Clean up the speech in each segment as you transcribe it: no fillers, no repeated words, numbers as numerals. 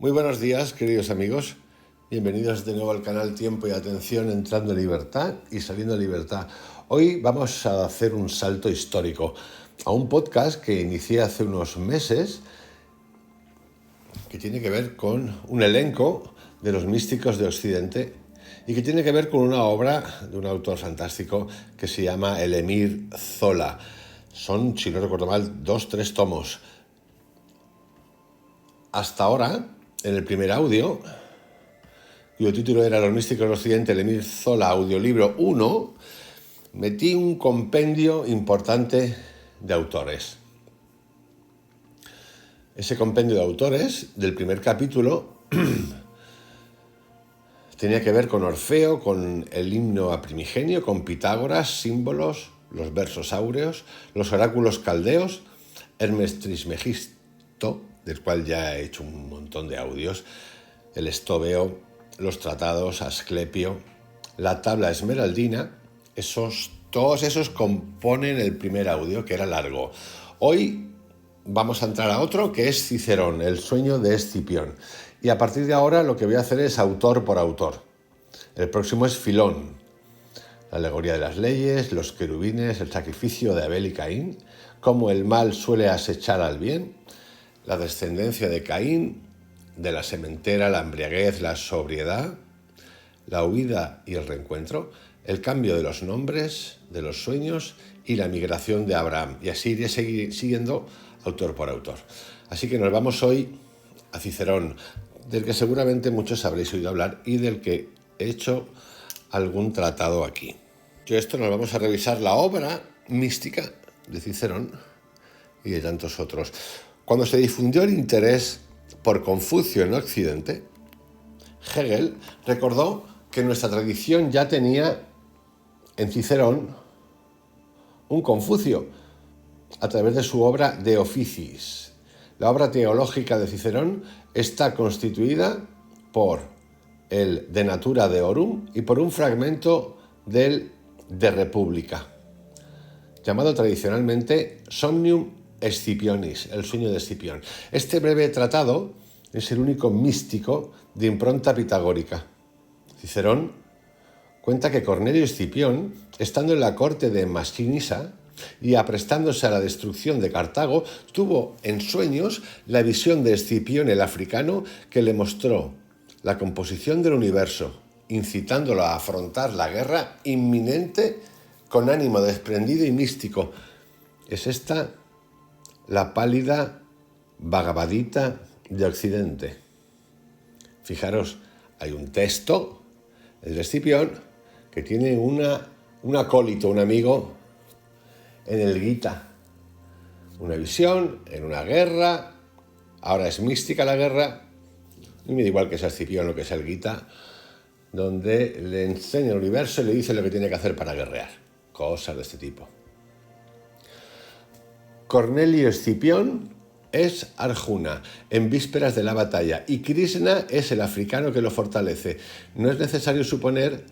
Muy buenos días, queridos amigos. Bienvenidos de nuevo al canal Tiempo y Atención, entrando en libertad y saliendo en libertad. Hoy vamos a hacer un salto histórico a un podcast que inicié hace unos meses que tiene que ver con un elenco de los místicos de Occidente y que tiene que ver con una obra de un autor fantástico que se llama el Emir Zola. Son, si no recuerdo mal, 2-3 tomos. Hasta ahora, en el primer audio, cuyo título era Los místicos de Occidente, el Emir Zola, audiolibro 1, metí un compendio importante de autores. Ese compendio de autores del primer capítulo tenía que ver con Orfeo, con el himno a Primigenio, con Pitágoras, símbolos, los versos áureos, los oráculos caldeos, Hermes Trismegisto, del cual ya he hecho un montón de audios, el Estobeo, los tratados, Asclepio, la tabla esmeraldina. Todos esos componen el primer audio, que era largo. Hoy vamos a entrar a otro, que es Cicerón, el sueño de Escipión. Y a partir de ahora lo que voy a hacer es autor por autor. El próximo es Filón, la alegoría de las leyes, los querubines, el sacrificio de Abel y Caín, cómo el mal suele acechar al bien, la descendencia de Caín, de la sementera, la embriaguez, la sobriedad, la huida y el reencuentro, el cambio de los nombres, de los sueños y la migración de Abraham. Y así iré siguiendo autor por autor. Así que nos vamos hoy a Cicerón, del que seguramente muchos habréis oído hablar y del que he hecho algún tratado aquí. Yo esto nos vamos a revisar la obra mística de Cicerón y de tantos otros. Cuando se difundió el interés por Confucio en Occidente, Hegel recordó que nuestra tradición ya tenía en Cicerón un Confucio a través de su obra De Officiis. La obra teológica de Cicerón está constituida por el De Natura Deorum y por un fragmento del De Republica, llamado tradicionalmente Somnium Scipionis, el sueño de Escipión. Este breve tratado es el único místico de impronta pitagórica. Cicerón cuenta que Cornelio Escipión, estando en la corte de Masinisa y aprestándose a la destrucción de Cartago, tuvo en sueños la visión de Escipión el africano, que le mostró la composición del universo, incitándolo a afrontar la guerra inminente con ánimo desprendido y místico. Es esta la pálida Bhagavad-gita de Occidente. Fijaros, hay un texto, el de Escipión, que tiene un acólito, un amigo, en el Gita. Una visión, en una guerra, ahora es mística la guerra, y me da igual que sea Escipión o que sea el Gita, donde le enseña el universo y le dice lo que tiene que hacer para guerrear. Cosas de este tipo. Cornelio Escipión es Arjuna, en vísperas de la batalla, y Krishna es el africano que lo fortalece. No es necesario suponer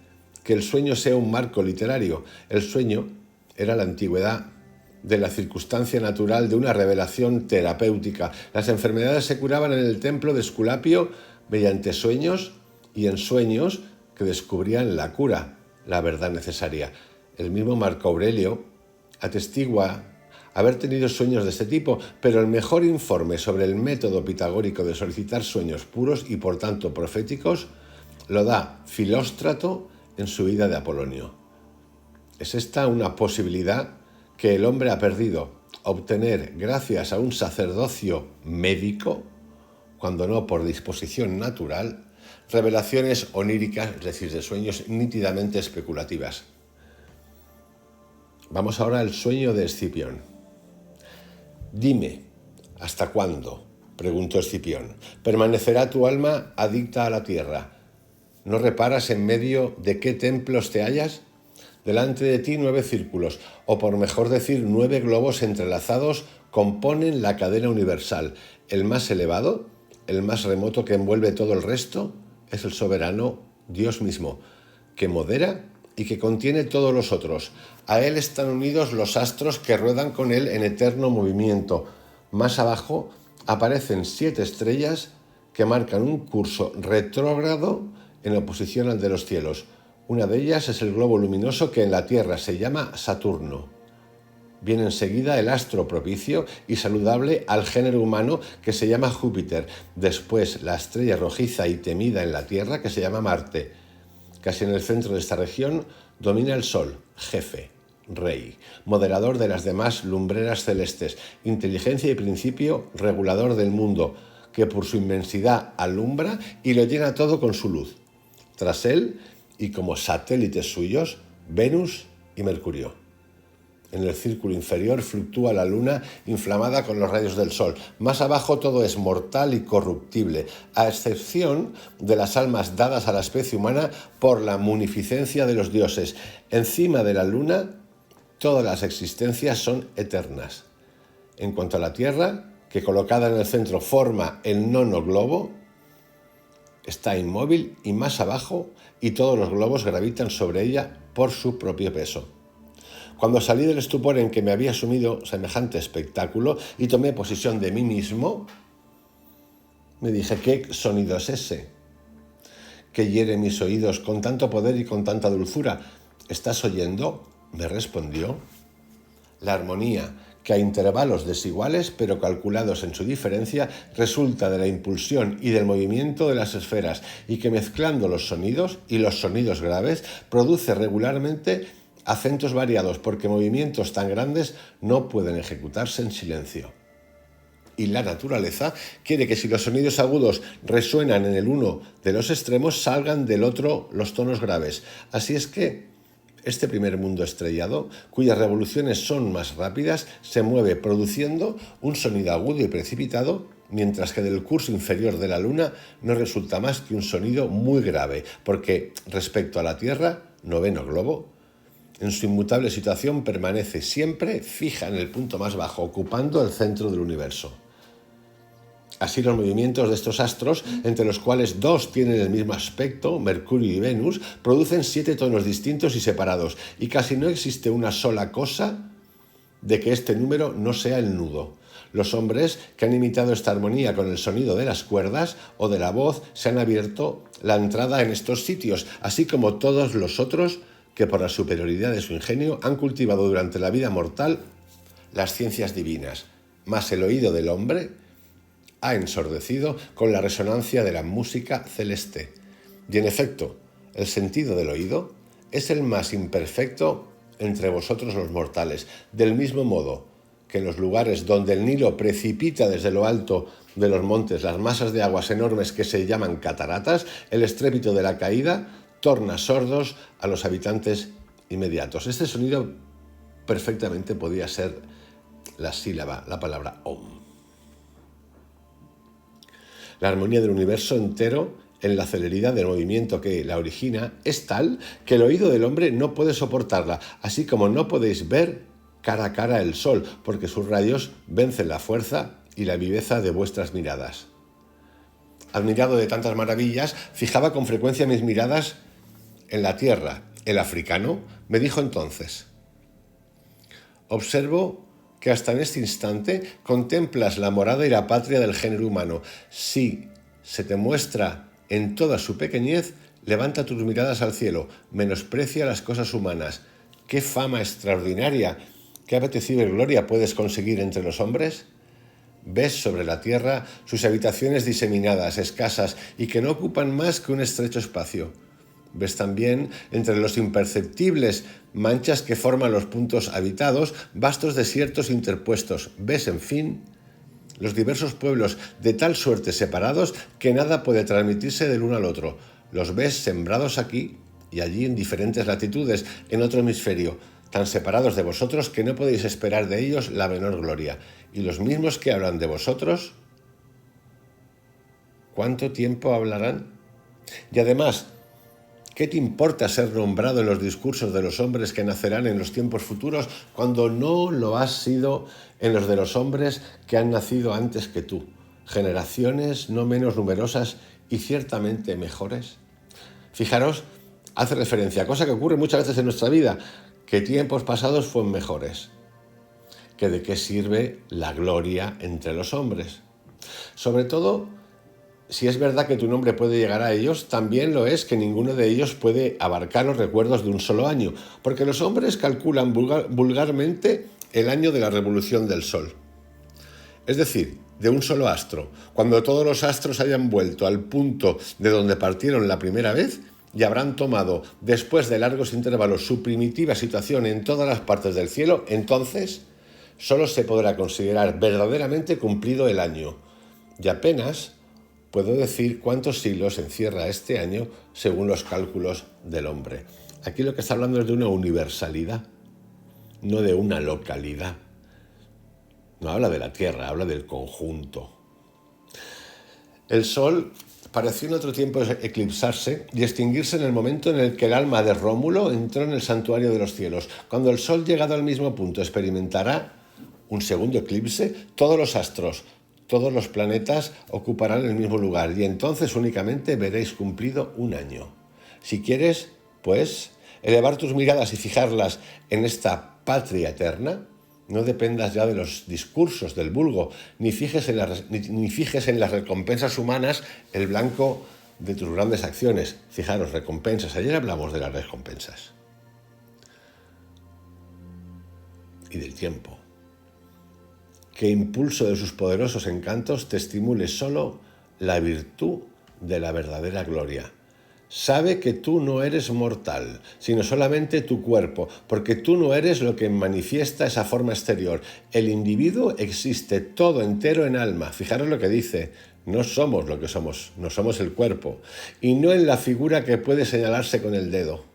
que el sueño sea un marco literario. El sueño era la antigüedad de la circunstancia natural de una revelación terapéutica. Las enfermedades se curaban en el templo de Esculapio mediante sueños y en sueños que descubrían la cura, la verdad necesaria. El mismo Marco Aurelio atestigua haber tenido sueños de este tipo, pero el mejor informe sobre el método pitagórico de solicitar sueños puros y por tanto proféticos lo da Filóstrato en su Vida de Apolonio. ¿Es esta una posibilidad que el hombre ha perdido, obtener gracias a un sacerdocio médico, cuando no por disposición natural, revelaciones oníricas, es decir, de sueños nítidamente especulativas? Vamos ahora al sueño de Escipión. Dime, ¿hasta cuándo? Preguntó Escipión. ¿Permanecerá tu alma adicta a la tierra? ¿No reparas en medio de qué templos te hallas? Delante de ti 9 círculos, o por mejor decir 9 globos entrelazados, componen la cadena universal. El más elevado, el más remoto que envuelve todo el resto, es el soberano Dios mismo, que modera y que contiene todos los otros. A él están unidos los astros que ruedan con él en eterno movimiento. Más abajo aparecen 7 estrellas que marcan un curso retrógrado en oposición al de los cielos. Una de ellas es el globo luminoso que en la Tierra se llama Saturno. Viene enseguida el astro propicio y saludable al género humano que se llama Júpiter. Después la estrella rojiza y temida en la Tierra que se llama Marte. Casi en el centro de esta región domina el Sol, jefe, rey, moderador de las demás lumbreras celestes, inteligencia y principio regulador del mundo, que por su inmensidad alumbra y lo llena todo con su luz. Tras él, y como satélites suyos, Venus y Mercurio. En el círculo inferior fluctúa la luna inflamada con los rayos del sol. Más abajo todo es mortal y corruptible, a excepción de las almas dadas a la especie humana por la munificencia de los dioses. Encima de la luna, todas las existencias son eternas. En cuanto a la Tierra, que colocada en el centro forma el nono globo, está inmóvil y más abajo, y todos los globos gravitan sobre ella por su propio peso. Cuando salí del estupor en que me había sumido semejante espectáculo y tomé posesión de mí mismo, me dije, ¿qué sonido es ese que hiere mis oídos con tanto poder y con tanta dulzura? ¿Estás oyendo?, me respondió. La armonía, que a intervalos desiguales, pero calculados en su diferencia, resulta de la impulsión y del movimiento de las esferas, y que mezclando los sonidos y los sonidos graves, produce regularmente acentos variados, porque movimientos tan grandes no pueden ejecutarse en silencio. Y la naturaleza quiere que si los sonidos agudos resuenan en el uno de los extremos, salgan del otro los tonos graves. Así es que este primer mundo estrellado, cuyas revoluciones son más rápidas, se mueve produciendo un sonido agudo y precipitado, mientras que del curso inferior de la luna no resulta más que un sonido muy grave, porque respecto a la Tierra, noveno globo, en su inmutable situación permanece siempre fija en el punto más bajo, ocupando el centro del universo. Así los movimientos de estos astros, entre los cuales dos tienen el mismo aspecto, Mercurio y Venus, producen 7 tonos distintos y separados, y casi no existe una sola cosa de que este número no sea el nudo. Los hombres que han imitado esta armonía con el sonido de las cuerdas o de la voz se han abierto la entrada en estos sitios, así como todos los otros que por la superioridad de su ingenio han cultivado durante la vida mortal las ciencias divinas, mas el oído del hombre ha ensordecido con la resonancia de la música celeste. Y en efecto, el sentido del oído es el más imperfecto entre vosotros los mortales, del mismo modo que en los lugares donde el Nilo precipita desde lo alto de los montes las masas de aguas enormes que se llaman cataratas, el estrépito de la caída torna sordos a los habitantes inmediatos. Este sonido perfectamente podía ser la palabra Om. La armonía del universo entero, en la celeridad del movimiento que la origina, es tal que el oído del hombre no puede soportarla, así como no podéis ver cara a cara el sol, porque sus rayos vencen la fuerza y la viveza de vuestras miradas. Admirado de tantas maravillas, fijaba con frecuencia mis miradas en la tierra. El africano me dijo entonces: observo que hasta en este instante contemplas la morada y la patria del género humano. Si se te muestra en toda su pequeñez, levanta tus miradas al cielo, menosprecia las cosas humanas. ¿Qué fama extraordinaria, qué apetecible gloria puedes conseguir entre los hombres? Ves sobre la tierra sus habitaciones diseminadas, escasas y que no ocupan más que un estrecho espacio. Ves también, entre los imperceptibles manchas que forman los puntos habitados, vastos desiertos interpuestos. Ves, en fin, los diversos pueblos de tal suerte separados que nada puede transmitirse del uno al otro. Los ves sembrados aquí y allí en diferentes latitudes, en otro hemisferio, tan separados de vosotros que no podéis esperar de ellos la menor gloria. Y los mismos que hablan de vosotros, ¿cuánto tiempo hablarán? Y además, ¿qué te importa ser nombrado en los discursos de los hombres que nacerán en los tiempos futuros cuando no lo has sido en los de los hombres que han nacido antes que tú? Generaciones no menos numerosas y ciertamente mejores. Fijaros, hace referencia a cosa que ocurre muchas veces en nuestra vida, que tiempos pasados fueron mejores. ¿Que de qué sirve la gloria entre los hombres? Sobre todo, si es verdad que tu nombre puede llegar a ellos, también lo es que ninguno de ellos puede abarcar los recuerdos de un solo año, porque los hombres calculan vulgarmente el año de la revolución del Sol. Es decir, de un solo astro. Cuando todos los astros hayan vuelto al punto de donde partieron la primera vez y habrán tomado, después de largos intervalos, su primitiva situación en todas las partes del cielo, entonces solo se podrá considerar verdaderamente cumplido el año. Y apenas puedo decir cuántos siglos encierra este año según los cálculos del hombre. Aquí lo que está hablando es de una universalidad, no de una localidad. No habla de la Tierra, habla del conjunto. El Sol pareció en otro tiempo eclipsarse y extinguirse en el momento en el que el alma de Rómulo entró en el santuario de los cielos. Cuando el Sol, llegado al mismo punto, experimentará un segundo eclipse, todos los astros, todos los planetas ocuparán el mismo lugar y entonces únicamente veréis cumplido un año. Si quieres, pues, elevar tus miradas y fijarlas en esta patria eterna, no dependas ya de los discursos del vulgo, ni fijes en las recompensas humanas el blanco de tus grandes acciones. Fijaros, recompensas. Ayer hablamos de las recompensas. Y del tiempo. Que impulso de sus poderosos encantos te estimule solo la virtud de la verdadera gloria. Sabe que tú no eres mortal, sino solamente tu cuerpo, porque tú no eres lo que manifiesta esa forma exterior. El individuo existe todo entero en alma. Fijaros lo que dice, no somos lo que somos, no somos el cuerpo, y no en la figura que puede señalarse con el dedo.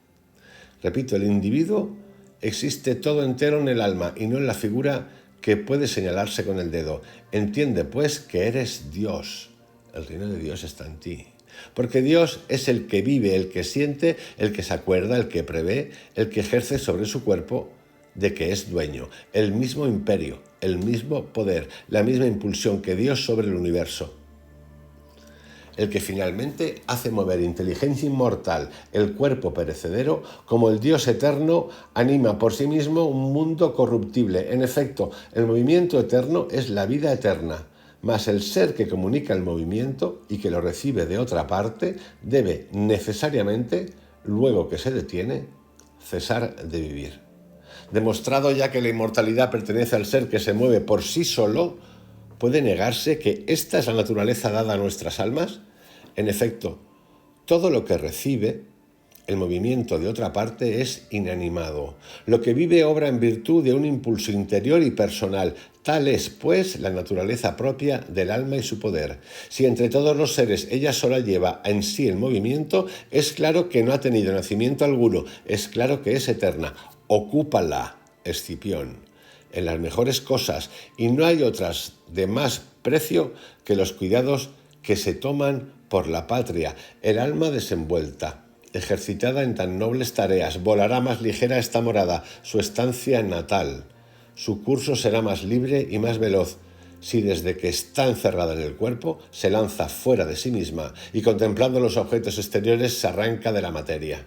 Repito, el individuo existe todo entero en el alma, y no en la figura que puede señalarse con el dedo. Entiende, pues, que eres Dios. El reino de Dios está en ti. Porque Dios es el que vive, el que siente, el que se acuerda, el que prevé, el que ejerce sobre su cuerpo de que es dueño. El mismo imperio, el mismo poder, la misma impulsión que Dios sobre el universo. El que finalmente hace mover inteligencia inmortal el cuerpo perecedero, como el Dios eterno anima por sí mismo un mundo corruptible. En efecto, el movimiento eterno es la vida eterna. Mas el ser que comunica el movimiento y que lo recibe de otra parte debe necesariamente, luego que se detiene, cesar de vivir. Demostrado ya que la inmortalidad pertenece al ser que se mueve por sí solo, ¿puede negarse que esta es la naturaleza dada a nuestras almas? En efecto, todo lo que recibe el movimiento de otra parte es inanimado. Lo que vive obra en virtud de un impulso interior y personal. Tal es, pues, la naturaleza propia del alma y su poder. Si entre todos los seres ella sola lleva en sí el movimiento, es claro que no ha tenido nacimiento alguno, es claro que es eterna. Ocúpala, Escipión, en las mejores cosas, y no hay otras de más precio que los cuidados que se toman por la patria, el alma desenvuelta. Ejercitada en tan nobles tareas, volará más ligera esta morada, su estancia natal. Su curso será más libre y más veloz, si desde que está encerrada en el cuerpo se lanza fuera de sí misma y contemplando los objetos exteriores se arranca de la materia.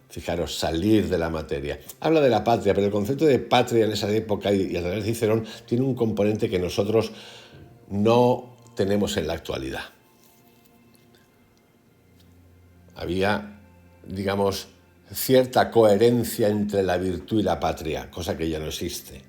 Fijaros, salir de la materia. Habla de la patria, pero el concepto de patria en esa época y a través de Cicerón tiene un componente que nosotros no tenemos en la actualidad. Había, digamos, cierta coherencia entre la virtud y la patria, cosa que ya no existe.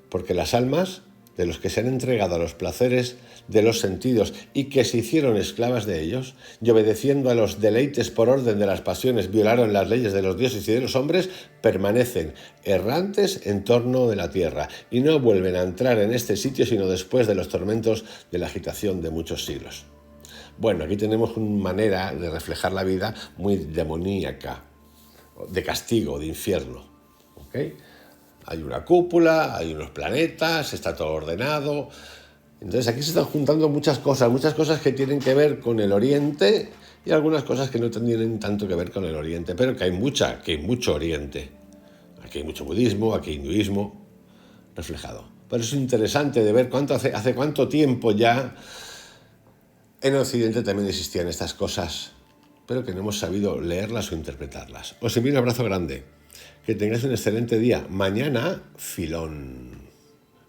Porque las almas de los que se han entregado a los placeres de los sentidos y que se hicieron esclavas de ellos, y obedeciendo a los deleites por orden de las pasiones, violaron las leyes de los dioses y de los hombres, permanecen errantes en torno de la tierra y no vuelven a entrar en este sitio sino después de los tormentos de la agitación de muchos siglos. Bueno, aquí tenemos una manera de reflejar la vida muy demoníaca, de castigo, de infierno. ¿Okay? Hay una cúpula, hay unos planetas, está todo ordenado. Entonces aquí se están juntando muchas cosas que tienen que ver con el Oriente y algunas cosas que no tienen tanto que ver con el Oriente, pero que hay mucho Oriente. Aquí hay mucho budismo, aquí hay hinduismo reflejado. Pero es interesante de ver hace cuánto tiempo ya en Occidente también existían estas cosas, pero que no hemos sabido leerlas o interpretarlas. Os envío un abrazo grande. Que tengáis un excelente día. Mañana, filón.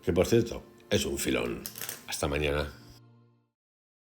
Que por cierto, es un filón. Hasta mañana.